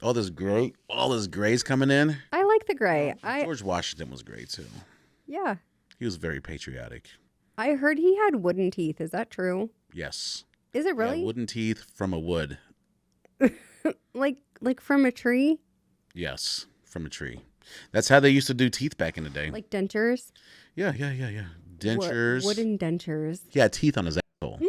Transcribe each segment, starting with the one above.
all this gray's coming in. I like the gray. George Washington was great too. Yeah. He was very patriotic. I heard he had wooden teeth. Is that true? Yes. Is it really? Yeah, wooden teeth from a wood. like from a tree? Yes, from a tree. That's how they used to do teeth back in the day. Like dentures? Yeah. Dentures. Wooden dentures. He had teeth on his asshole. No,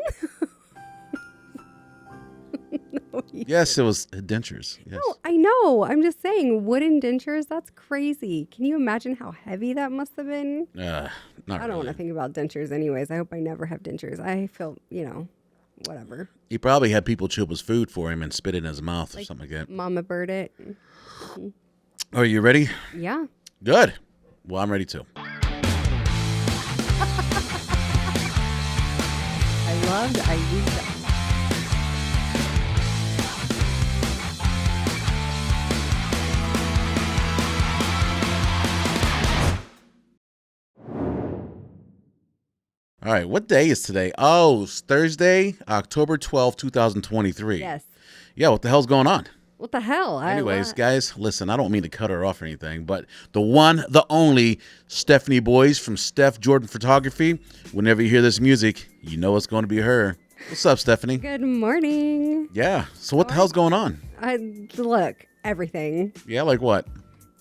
Yes, it was dentures. Yes. No, I know. I'm just saying, wooden dentures, that's crazy. Can you imagine how heavy that must have been? Not I don't want to think about dentures anyways. I hope I never have dentures. I feel, whatever. He probably had people chew up his food for him and spit it in his mouth or something like that. Mama bird it. Are you ready? Yeah. Good. Well, I'm ready too. I used that. All right. What day is today? Oh, it's Thursday, October 12th, 2023. Yes. Yeah, what the hell's going on? What the hell? Anyways, guys, listen, I don't mean to cut her off or anything, but the one, the only Stephanie Boys from Steph Jordan Photography. Whenever you hear this music, you know it's going to be her. What's up, Stephanie? Good morning. Yeah. So what the hell's going on? Look, everything. Yeah, like what?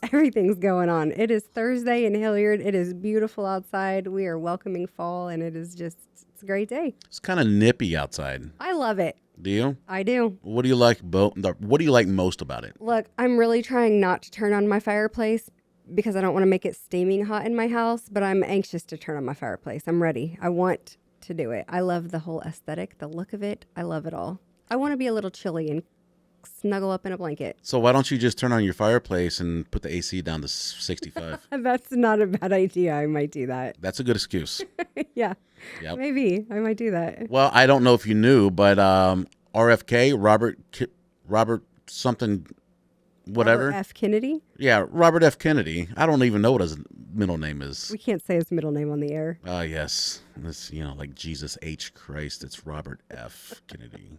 Everything's going on. It is Thursday in Hilliard. It is beautiful outside. We are welcoming fall, and it's a great day. It's kind of nippy outside. I love it. Do you? I do. What do you like? What do you like most about it? Look, I'm really trying not to turn on my fireplace because I don't want to make it steaming hot in my house, but I'm anxious to turn on my fireplace. I'm ready. I want to do it. I love the whole aesthetic, the look of it. I love it all. I want to be a little chilly and snuggle up in a blanket. So why don't you just turn on your fireplace and put the AC down to 65? That's not a bad idea. I might do that. That's a good excuse. Yeah. Yep. Maybe I might do that. Well, I don't know if you knew, but RFK, Robert something, whatever. Robert F. Kennedy? Yeah, Robert F. Kennedy. I don't even know what his middle name is. We can't say his middle name on the air. Yes. It's, like Jesus H. Christ. It's Robert F. Kennedy.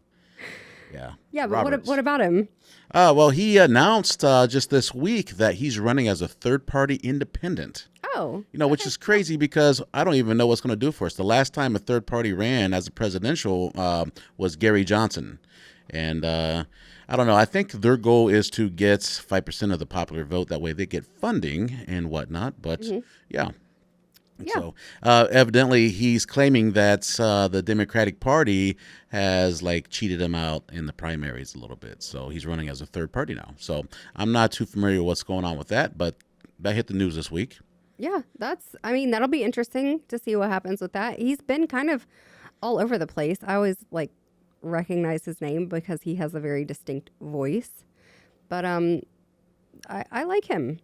Yeah. Yeah, but what about him? Well, he announced just this week that he's running as a third-party independent. Oh. Which is crazy because I don't even know what's going to do for us. The last time a third party ran as a presidential was Gary Johnson. And I don't know. I think their goal is to get 5% of the popular vote. That way they get funding and whatnot. But yeah. So evidently he's claiming that the Democratic Party has cheated him out in the primaries a little bit. So he's running as a third party now. So I'm not too familiar with what's going on with that, but that hit the news this week. Yeah, that'll be interesting to see what happens with that. He's been kind of all over the place. I always recognize his name because he has a very distinct voice. But I like him.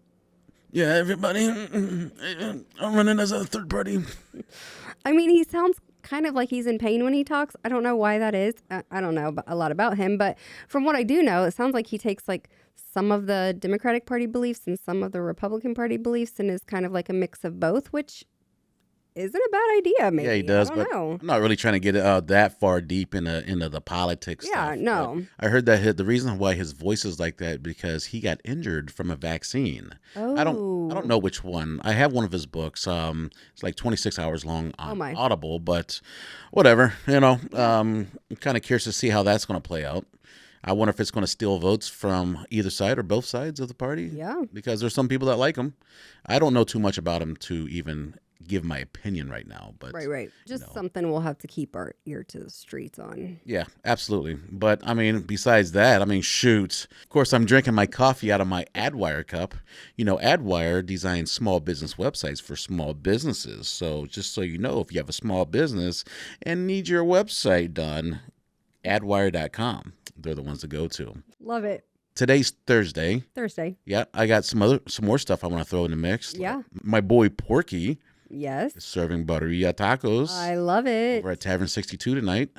Yeah, everybody, I'm running as a third party. I mean, he sounds kind of like he's in pain when he talks. I don't know why that is. I don't know a lot about him, but from what I do know, it sounds like he takes some of the Democratic Party beliefs and some of the Republican Party beliefs and is kind of like a mix of both, which isn't a bad idea, maybe. Yeah, he does, I don't but know. I'm not really trying to get that far deep into the politics Yeah, stuff. no. But I heard that the reason why his voice is like that because he got injured from a vaccine. Oh. I don't know which one. I have one of his books. It's 26 hours long on Audible, but whatever. I'm kind of curious to see how that's going to play out. I wonder if it's going to steal votes from either side or both sides of the party. Yeah. Because there's some people that like him. I don't know too much about him to even give my opinion right now. But Right. Just something we'll have to keep our ear to the streets on. Yeah, absolutely. But, besides that, shoot. Of course, I'm drinking my coffee out of my AdWire cup. AdWire designs small business websites for small businesses. So just so you know, if you have a small business and need your website done, adwire.com. They're the ones to go to. Love it. Today's Thursday. Yeah, I got some more stuff I want to throw in the mix. Yeah. My boy Porky. Yes. Is serving Barilla tacos. I love it. We're at Tavern 62 tonight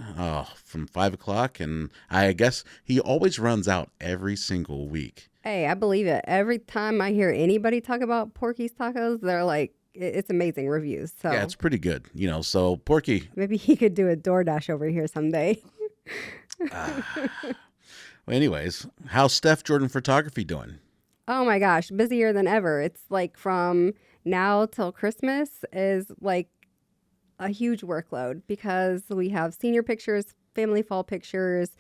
from 5 o'clock. And I guess he always runs out every single week. Hey, I believe it. Every time I hear anybody talk about Porky's Tacos, they're like, it's amazing reviews. So yeah, it's pretty good. So Porky. Maybe he could do a DoorDash over here someday. Well, anyways, how's Steph Jordan Photography doing? Oh my gosh, busier than ever. It's like from now till Christmas is like a huge workload because we have senior pictures, family fall pictures.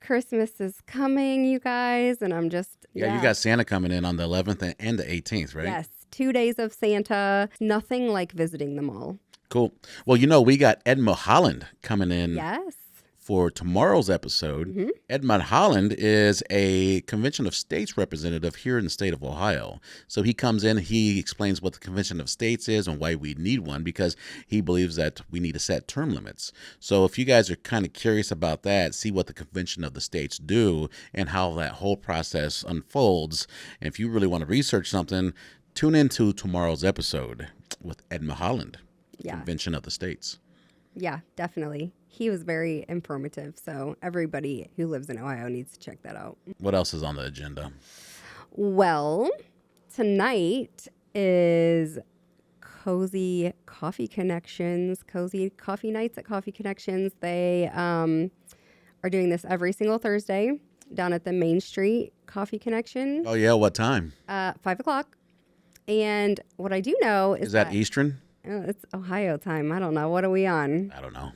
Christmas is coming, you guys, and I'm just Yeah, you got Santa coming in on the 11th and the 18th, right? yes, 2 days of Santa. Nothing like visiting them all. Cool. Well, we got Ed Mulholland coming in Yes. for tomorrow's episode. Ed Mulholland is a Convention of States representative here in the state of Ohio. So he comes in, he explains what the Convention of States is and why we need one, because he believes that we need to set term limits. So if you guys are kind of curious about that, see what the Convention of the States do and how that whole process unfolds. And if you really want to research something, tune into tomorrow's episode with Ed Mulholland, Yeah. Convention of the States. Yeah, definitely. He was very informative. So everybody who lives in Ohio needs to check that out. What else is on the agenda? Well, tonight is Cozy Coffee Connections, Cozy Coffee Nights at Coffee Connections. They are doing this every single Thursday down at the Main Street Coffee Connection, Oh, yeah. What time? 5 o'clock. And what I do know is Is that Eastern? it's Ohio time. I don't know. What are we on? I don't know.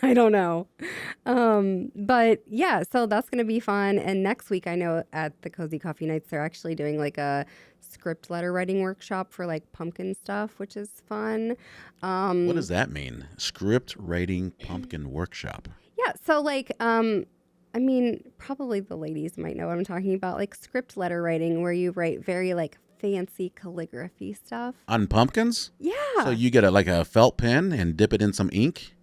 I don't know. But yeah, so that's going to be fun. And next week, I know at the Cozy Coffee Nights, they're actually doing like a script letter writing workshop for like pumpkin stuff, which is fun. What does that mean? Script writing pumpkin workshop. Yeah. So like, I mean, probably the ladies might know what I'm talking about, like script letter writing where you write very like fancy calligraphy stuff. On pumpkins? Yeah. So you get like a felt pen and dip it in some ink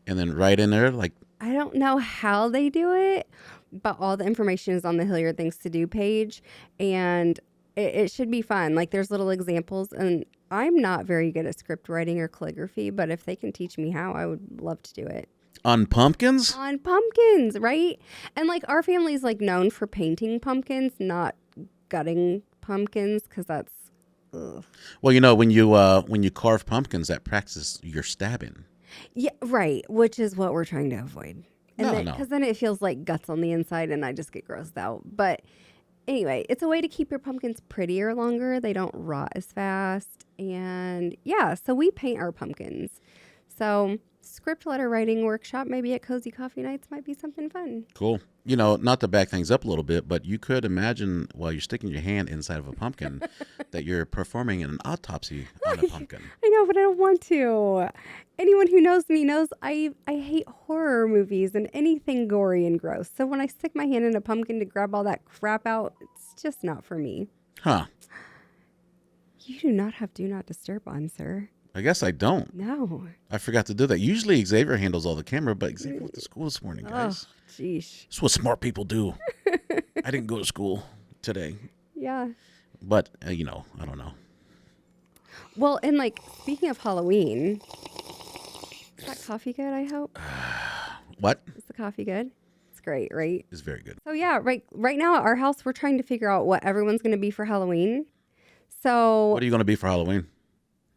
and then write in there like, I don't know how they do it, but all the information is on the Hilliard Things to Do page, and it should be fun. Like there's little examples, and I'm not very good at script writing or calligraphy, but if they can teach me how, I would love to do it. on pumpkins? On pumpkins, right? And like our family's like known for painting pumpkins, not gutting pumpkins, because that's ugh. Well, when you carve pumpkins, that practices your stabbing. Yeah, right. Which is what we're trying to avoid. And No. because then it feels like guts on the inside, and I just get grossed out. But anyway, it's a way to keep your pumpkins prettier longer. They don't rot as fast. And yeah, so we paint our pumpkins. So script letter writing workshop maybe at Cozy Coffee Nights might be something fun. Cool. Not to back things up a little bit, but you could imagine while you're sticking your hand inside of a pumpkin that you're performing an autopsy on a pumpkin. I know, but I don't want to. Anyone who knows me knows I hate horror movies and anything gory and gross. So when I stick my hand in a pumpkin to grab all that crap out, it's just not for me. Huh. You do not have Do Not Disturb on, sir. I guess I don't. No. I forgot to do that. Usually Xavier handles all the camera, but Xavier went to school this morning, Oh, guys. jeez. That's what smart people do. I didn't go to school today, Yeah. but I don't know. Well, and like speaking of Halloween, is that coffee good? I hope. What? Is the coffee good? It's great, right? It's very good. So yeah, right now at our house, we're trying to figure out what everyone's going to be for Halloween. So What are you going to be for Halloween?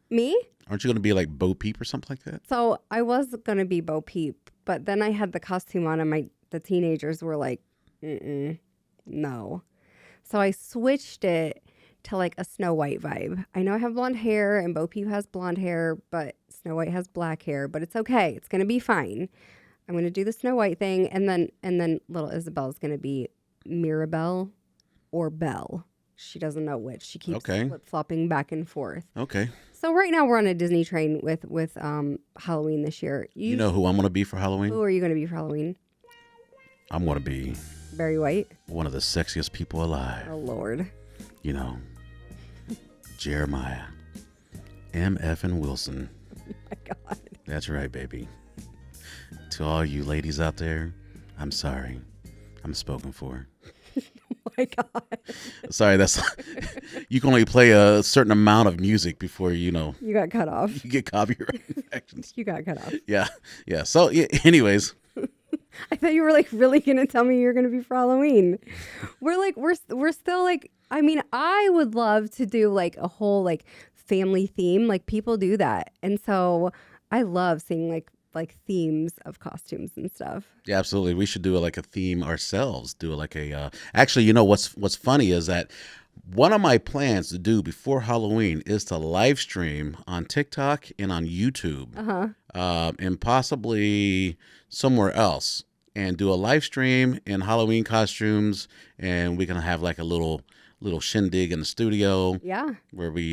me. Aren't you going to be like Bo Peep or something like that? So I was gonna be Bo Peep, but then I had the costume on, and the teenagers were like, no. So I switched it to like a Snow White vibe. I know I have blonde hair, and Bo Peep has blonde hair, but Snow White has black hair. But it's okay. It's gonna be fine. I'm gonna do the Snow White thing, and then little Isabel's gonna be Mirabelle or Belle. She doesn't know which. She keeps Okay. flip-flopping back and forth. Okay. So right now we're on a Disney train with Halloween this year. You know who I'm going to be for Halloween? Who are you going to be for Halloween? I'm going to be Barry White? one of the sexiest people alive. Oh, Lord. Jeremiah. M.F. and Wilson. Oh, my God. That's right, baby. To all you ladies out there, I'm sorry. I'm spoken for. Oh, my God. Sorry, that's you can only play a certain amount of music before You got cut off. you get copyright infractions. You got cut off. Yeah. So anyways, I thought you were like really going to tell me you're going to be for Halloween. We're still like, I mean, I would love to do like a whole like family theme. Like people do that. And so I love seeing like like themes of costumes and stuff. Yeah, absolutely. We should do like a theme ourselves. Do like a actually, you know what's funny is that one of my plans to do before Halloween is to live stream on TikTok and on YouTube, and possibly somewhere else, and do a live stream in Halloween costumes, and we can have like a little shindig in the studio Yeah. where we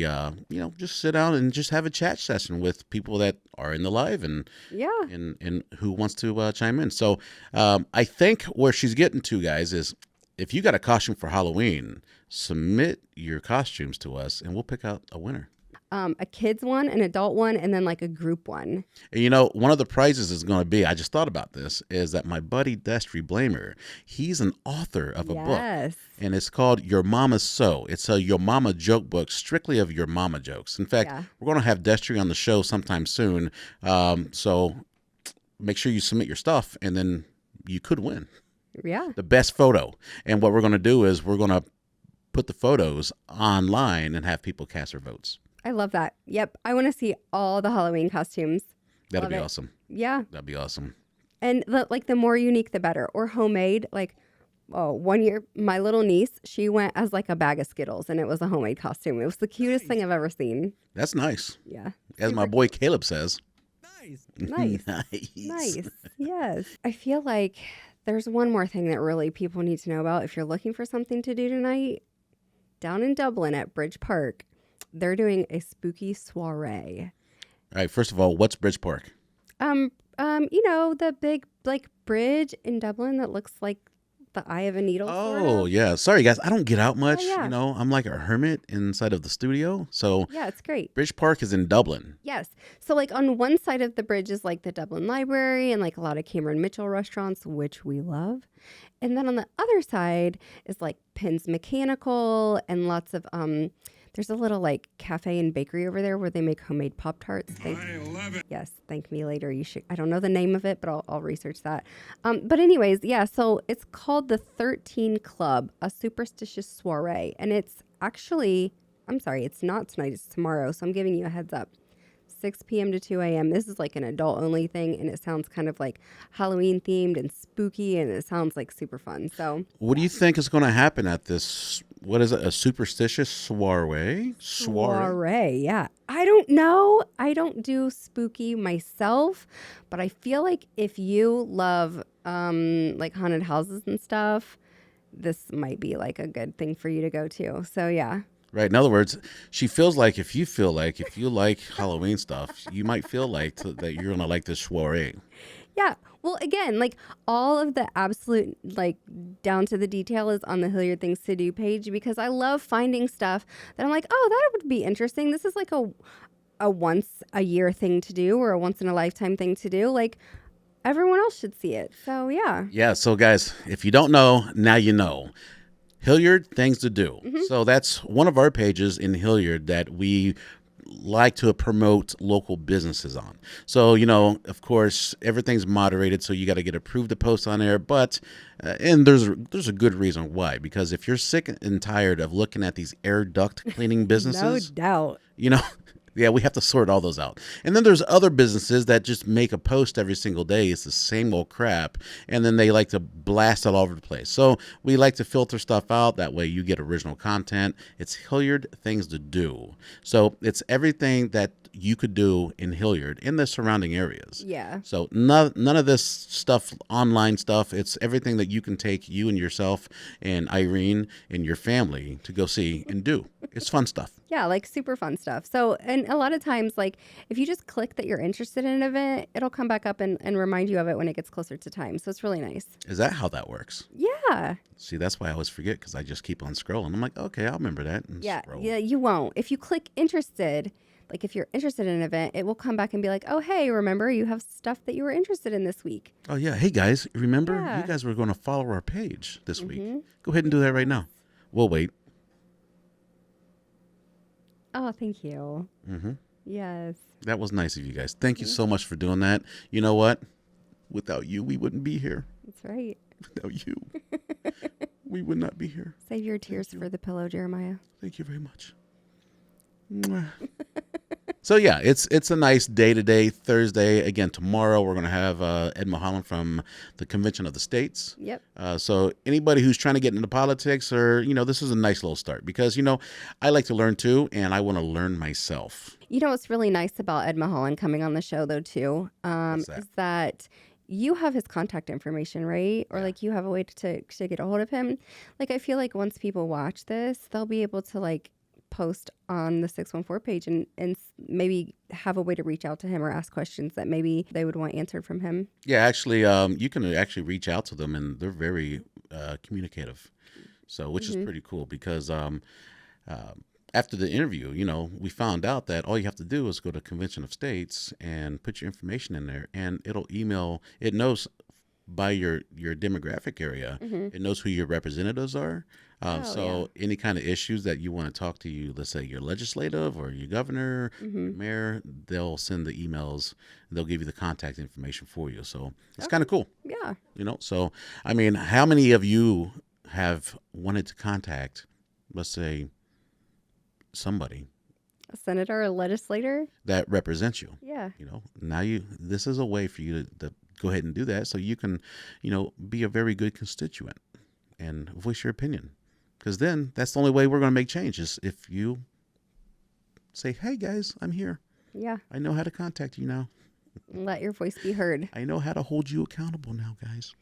just sit down and just have a chat session with people that are in the live and Yeah. and who wants to chime in. So I think where she's getting to, guys, is if you got a costume for Halloween, submit your costumes to us and we'll pick out a winner. A kid's one, an adult one, and then like a group one. And, one of the prizes is going to be, I just thought about this, is that my buddy Destry Blamer, he's an author of a book. Yes. And it's called Your Mama's So. It's a Your Mama joke book, strictly of your mama jokes. In fact, Yeah. we're going to have Destry on the show sometime soon. So make sure you submit your stuff, and then you could win Yeah. the best photo. And what we're going to do is we're going to put the photos online and have people cast their votes. I love that. Yep. I want to see all the Halloween costumes. That'll Love be it. awesome. Yeah. That'd be awesome. And the more unique, the better. Or homemade. Like, oh, one year, my little niece, she went as like a bag of Skittles, and it was a homemade costume. It was the cutest thing I've ever seen. That's nice. Yeah. As my boy Caleb says. Nice. Nice. Nice. Yes. I feel like there's one more thing that really people need to know about. If you're looking for something to do tonight, down in Dublin at Bridge Park, they're doing a spooky soiree. All right, first of all, what's Bridge Park? The big like bridge in Dublin that looks like the eye of a needle. Oh, sort of. yeah. Sorry, guys. I don't get out much. yeah. I'm like a hermit inside of the studio. So Yeah, it's great. Bridge Park is in Dublin. Yes. So like on one side of the bridge is like the Dublin Library and like a lot of Cameron Mitchell restaurants, which we love. And then on the other side is like Pins Mechanical and lots of there's a little like cafe and bakery over there where they make homemade Pop-Tarts. I love it. Yes, thank me later. You should. I don't know the name of it, but I'll research that. But anyways, yeah. So it's called the 13 Club, a superstitious soiree, and it's actually. I'm sorry, it's not tonight. It's tomorrow. So I'm giving you a heads up. 6 p.m. to 2 a.m. This is like an adult only thing, and it sounds kind of like Halloween themed and spooky, and it sounds like super fun. So, What do you think is going to happen at this? What is it? A superstitious soiree? soiree, yeah. I don't know. I don't do spooky myself, but I feel like if you love like haunted houses and stuff, this might be like a good thing for you to go to. So, yeah. Right. In other words, she feels like if you like Halloween stuff, you might feel like that you're going to like this soiree. Yeah. Well, again, like all of the absolute, like down to the detail is on the Hilliard Things to Do page because I love finding stuff that I'm like, oh, that would be interesting. This is like a once a year thing to do or a once in a lifetime thing to do. Like everyone else should see it. So, yeah. Yeah. So, guys, if you don't know, now you know. Hilliard Things to Do. So that's one of our pages in Hilliard that we like to promote local businesses on. So, of course, everything's moderated, so you got to get approved to post on there. But, and there's a good reason why. Because if you're sick and tired of looking at these air duct cleaning businesses, No doubt. yeah, we have to sort all those out. And then there's other businesses that just make a post every single day. It's the same old crap. And then they like to blast it all over the place. So we like to filter stuff out. That way you get original content. It's Hilliard Things to Do. So it's everything that you could do in Hilliard in the surrounding areas. Yeah. So none of this stuff, online stuff, it's everything that you can take you and yourself and Irene and your family to go see and do. It's fun stuff. Yeah, like super fun stuff. So, and a lot of times, like if you just click that you're interested in an event, it'll come back up and remind you of it when it gets closer to time. So it's really nice. Is that how that works? Yeah. See, that's why I always forget because I just keep on scrolling. I'm like, okay, I'll remember that. And Yeah. scroll. Yeah, you won't. If you click interested, like if you're interested in an event, it will come back and be like, oh, hey, remember you have stuff that you were interested in this week. Oh, yeah. Hey, guys, remember Yeah. you guys were going to follow our page this week. Go ahead and do that right now. We'll wait. Oh, thank you. Mm-hmm. Yes. That was nice of you guys. Thank you so much for doing that. You know what? Without you, we wouldn't be here. That's right. Without you, we would not be here. Save your tears for the pillow, Jeremiah. Thank you very much. Mwah. So yeah, it's a nice day today, Thursday. Again, tomorrow we're gonna have Ed Mulholland from the Convention of the States. Yep. So anybody who's trying to get into politics, or this is a nice little start because I like to learn too, and I want to learn myself. You know what's really nice about Ed Mulholland coming on the show, though, too, What's that? is that you have his contact information, right? Or Yeah. like you have a way to get a hold of him. Like I feel like once people watch this, they'll be able to like post on the 614 page and maybe have a way to reach out to him or ask questions that maybe they would want answered from him. Yeah, actually, you can actually reach out to them, and they're very communicative. So, which is pretty cool because after the interview, we found out that all you have to do is go to Convention of States and put your information in there, and it'll email. It knows by your demographic area. It knows who your representatives are. So any kind of issues that you want to talk to let's say your legislative or your governor, your mayor, they'll send the emails. They'll give you the contact information for you. So it's kind of cool, Yeah. So, I mean, how many of you have wanted to contact, let's say, somebody A senator, a legislator. that represents you? Yeah. Now this is a way for you to go ahead and do that so you can, be a very good constituent and voice your opinion. Because then that's the only way we're going to make change is if you say, hey, guys, I'm here. Yeah. I know how to contact you now. Let your voice be heard. I know how to hold you accountable now, guys.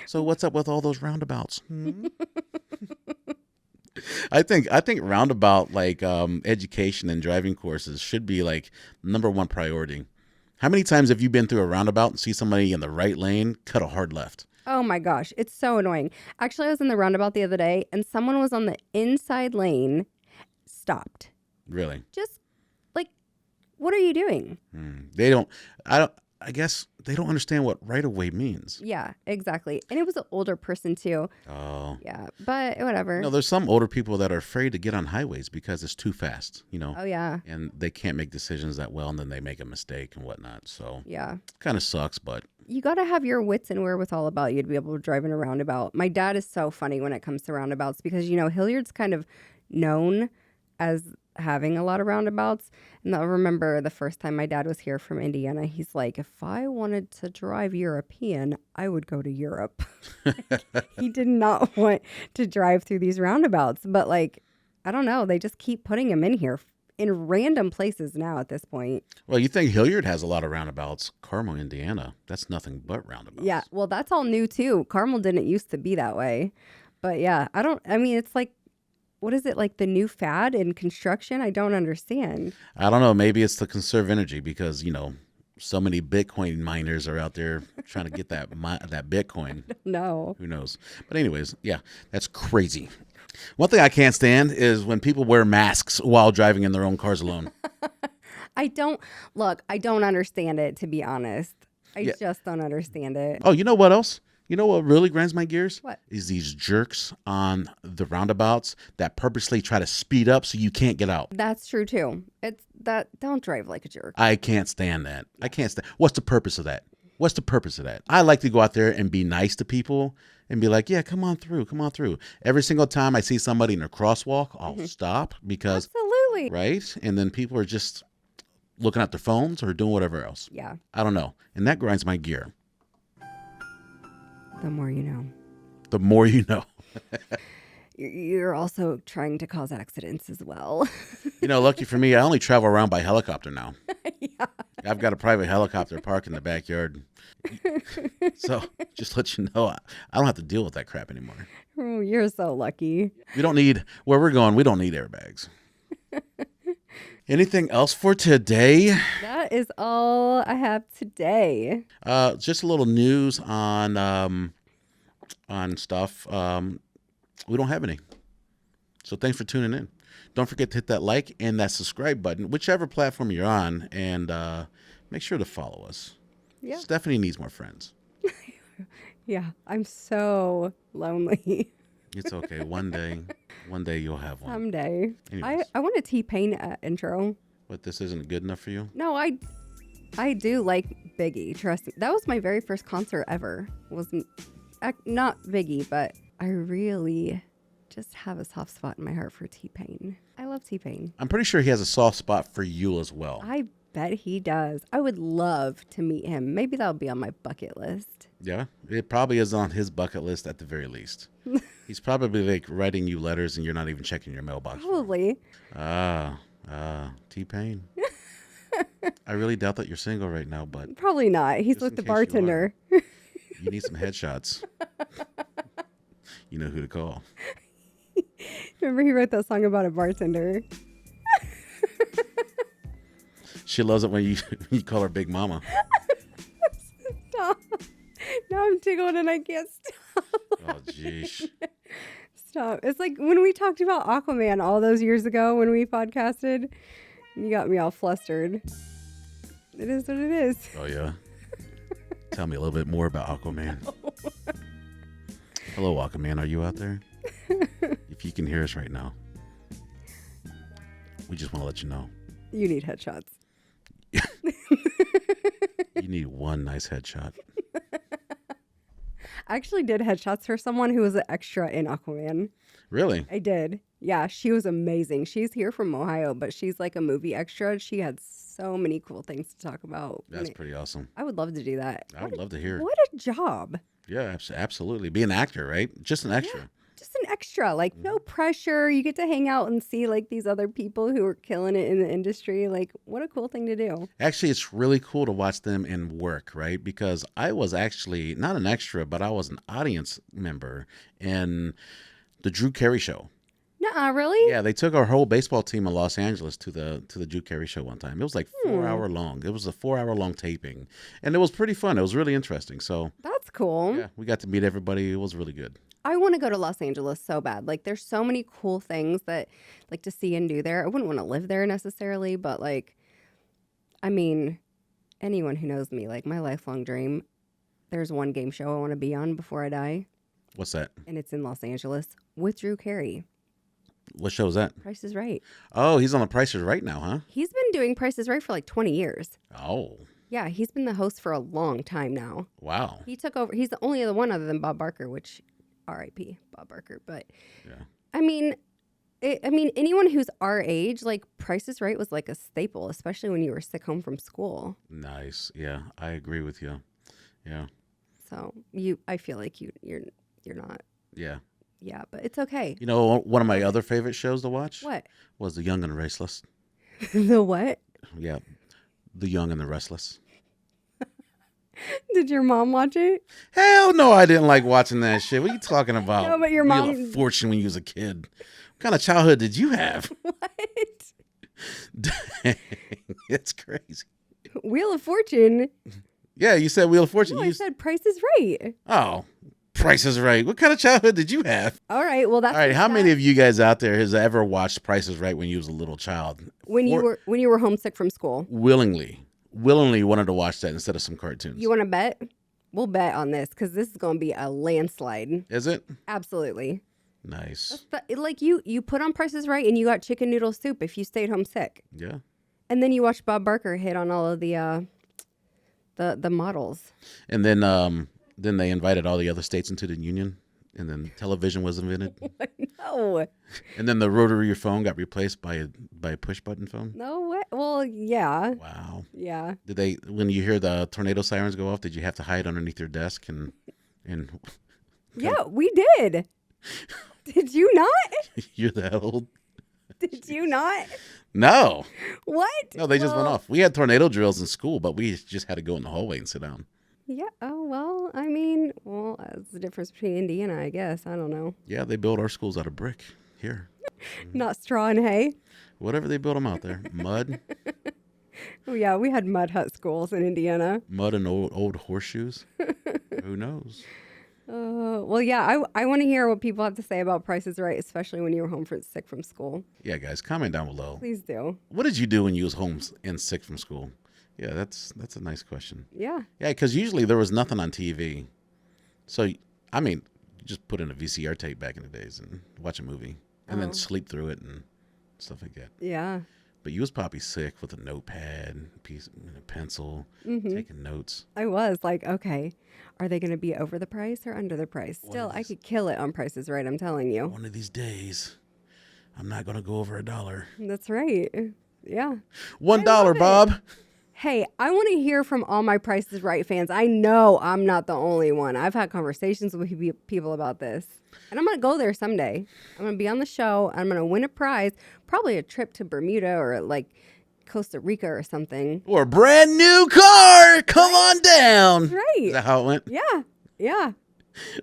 So what's up with all those roundabouts? I think roundabout education and driving courses should be like number one priority. How many times have you been through a roundabout and see somebody in the right lane cut a hard left? Oh my gosh, it's so annoying. Actually, I was in the roundabout the other day and someone was on the inside lane, stopped. Really? Just like, what are you doing? They don't. I guess they don't understand what right of way means. Yeah, exactly. And it was an older person too. Oh. Yeah, but whatever. No, there's some older people that are afraid to get on highways because it's too fast, Oh yeah, and they can't make decisions that well, and then they make a mistake and whatnot. So yeah. kind of sucks, but You got to have your wits and wherewithal about you to be able to drive in a roundabout. My dad is so funny when it comes to roundabouts because, Hilliard's kind of known as having a lot of roundabouts. And I remember the first time my dad was here from Indiana, he's like, if I wanted to drive European, I would go to Europe. He did not want to drive through these roundabouts. But like, I don't know. They just keep putting them in here in random places now at this point. well, you think Hilliard has a lot of roundabouts? Carmel, Indiana, that's nothing but roundabouts. Yeah, well, that's all new too. Carmel didn't used to be that way. But yeah, I mean, it's like, what is it, like the new fad in construction? I don't understand. I don't know. Maybe it's to conserve energy because so many Bitcoin miners are out there trying to get that Bitcoin. No. Who knows? But anyways, yeah, that's crazy. One thing I can't stand is when people wear masks while driving in their own cars alone. I don't understand it, to be honest. I Yeah. just don't understand it. Oh, you know what else? You know what really grinds my gears? What? Is these jerks on the roundabouts that purposely try to speed up so you can't get out. That's true too. It's that, don't drive like a jerk. I can't stand that. I can't stand. What's the purpose of that? What's the purpose of that? I like to go out there and be nice to people and be like, yeah, come on through, come on through. Every single time I see somebody in a crosswalk, I'll stop because, Absolutely. right? And then people are just looking at their phones or doing whatever else. Yeah. I don't know. And that grinds my gear. The more you know. The more you know. You're also trying to cause accidents as well. Lucky for me, I only travel around by helicopter now. Yeah. I've got a private helicopter parked in the backyard. So just let you know, I don't have to deal with that crap anymore. Oh, you're so lucky. We don't need, where we're going, we don't need airbags. Anything else for today? That is all I have today. Just a little news on stuff. We don't have any. So thanks for tuning in. Don't forget to hit that like and that subscribe button, whichever platform you're on, and make sure to follow us. Yeah. Stephanie needs more friends. Yeah. I'm so lonely. It's okay. One day you'll have one. Someday. Anyways. I want a T-Pain intro. But this isn't good enough for you? No, I do like Biggie. Trust me. That was my very first concert ever. Wasn't not Biggie, but I really just have a soft spot in my heart for T-Pain. I love T-Pain. I'm pretty sure he has a soft spot for you as well. I bet he does. I would love to meet him. Maybe that'll be on my bucket list. Yeah, it probably is on his bucket list at the very least. He's probably like writing you letters and you're not even checking your mailbox. Probably. T-Pain. I really doubt that you're single right now, but Probably not. He's Just with in the case you are. bartender. you need some headshots. You know who to call. Remember he wrote that song about a bartender? She loves it when you call her Big Mama. Stop. Now I'm tickled and I can't stop. Oh, jeez. Stop. It's like when we talked about Aquaman all those years ago when we podcasted. You got me all flustered. It is what it is. Oh, yeah. Tell me a little bit more about Aquaman. Hello, Aquaman. Are you out there? If you can hear us right now, we just want to let you know. You need headshots. You need one nice headshot. I actually did headshots for someone who was an extra in Aquaman. Really? I did. Yeah, she was amazing. She's here from Ohio, but she's like a movie extra. She had so many cool things to talk about. That's pretty awesome. I would love to do that. I would love to hear. What a job. Yeah, absolutely. Be an actor, right? Just an extra. Just an extra, like no pressure. You get to hang out and see like these other people who are killing it in the industry. Like, what a cool thing to do. Actually, it's really cool to watch them in work, right? Because I was actually not an extra, but I was an audience member in the Drew Carey Show. Nuh-uh, really? Yeah, they took our whole baseball team in Los Angeles to the Drew Carey Show one time. It was like 4 hour long. It was a 4 hour long taping, and it was pretty fun. It was really interesting. So That's cool. yeah, we got to meet everybody. It was really good. I want to go to Los Angeles so bad. Like, there's so many cool things that like to see and do there. I wouldn't want to live there necessarily, but like, I mean, anyone who knows me, like my lifelong dream, there's one game show I want to be on before I die, What's that? and it's in Los Angeles with Drew Carey. What show is that? Price is Right. Oh, he's on the Price is Right now, huh? He's been doing Price is Right for like 20 years. Oh, Yeah, he's been the host for a long time now. wow. He took over. He's the only other one other than Bob Barker, which R.I.P. Bob Barker. But Yeah. I mean, anyone who's our age, like Price is Right was like a staple, especially when you were sick home from school. Nice. Yeah, I agree with you. Yeah. So I feel like you're not. Yeah. Yeah, but it's okay. You know, one of my other favorite shows to watch What? was The Young and the Restless. The what? Yeah. The Young and the Restless. Did your mom watch it? Hell no, I didn't like watching that shit. What are you talking about? No, but your Wheel mom- of Fortune when you was a kid. What kind of childhood did you have? What? Dang, it's crazy. Wheel of Fortune. Yeah, you said Wheel of Fortune. No, You I said Price is Right. oh, Price is Right. What kind of childhood did you have? All right. Well, that's All right, how that. many of you guys out there has ever watched Price is Right when you was a little child? when you were homesick from school? Willingly wanted to watch that instead of some cartoons. You want to bet? We'll bet on this because this is going to be a landslide. Is it? Absolutely. Nice. Like you put on Price is Right and you got chicken noodle soup if you stayed home sick. Yeah. And then you watch Bob Barker hit on all of the models. And then they invited all the other states into the union, and then television was invented. No. And then the rotary phone got replaced by a push button phone. No way. Well, yeah. Wow. Yeah. Did they, when you hear the tornado sirens go off, did you have to hide underneath your desk and Yeah, we did. Did you not? you're that old? Did you not? No. What? No, they just went off. We had tornado drills in school, but we just had to go in the hallway and sit down. Yeah. Oh, well, I mean, that's the difference between Indiana, I guess. I don't know. Yeah, they built our schools out of brick here. Not straw and hay. Whatever they built them out there. Mud. Oh, yeah, we had mud hut schools in Indiana. Mud and old horseshoes. Who knows? Well, yeah, I want to hear what people have to say about Price is Right, especially when you were home sick from school. Yeah, guys, comment down below. Please do. What did you do when you was home and sick from school? Yeah, that's a nice question. Yeah. Yeah, because usually there was nothing on TV. So, I mean, you just put in a VCR tape back in the days and watch a movie and then sleep through it and stuff like that. Yeah. But you was probably sick with a notepad, pencil, taking notes. I was like, okay, are they going to be over the price or under the price? Still, I could kill it on Prices Right, I'm telling you. One of these days, I'm not gonna go over $1. That's right. Yeah. $1, love it. Bob. Hey, I want to hear from all my Prices Right fans. I know I'm not the only one. I've had conversations with people about this. And I'm going to go there someday. I'm going to be on the show. I'm going to win a prize, probably a trip to Bermuda or like Costa Rica or something. Or a brand new car. Come on down. Right. Is that how it went? Yeah. Yeah.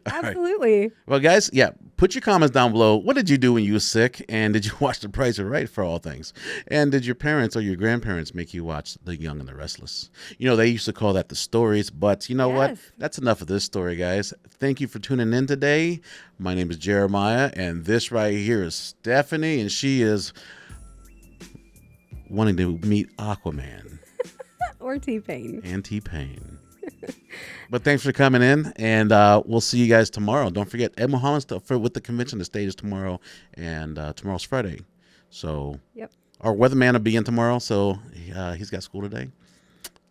All right. Absolutely. Well, guys, yeah, put your comments down below. What did you do when you were sick? And did you watch The Price is Right, for all things? And did your parents or your grandparents make you watch The Young and the Restless? You know, they used to call that The Stories, but you know what? Yes. That's enough of this story, guys. Thank you for tuning in today. My name is Jeremiah, and this right here is Stephanie, and she is wanting to meet Aquaman Or T-Pain. and T-Pain. But thanks for coming in, and we'll see you guys tomorrow. Don't forget, Ed Mulholland with the convention. The stage is tomorrow, and tomorrow's Friday. So Yep. our weatherman will be in tomorrow, so he's got school today.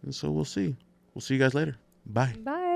And so we'll see. We'll see you guys later. Bye. Bye.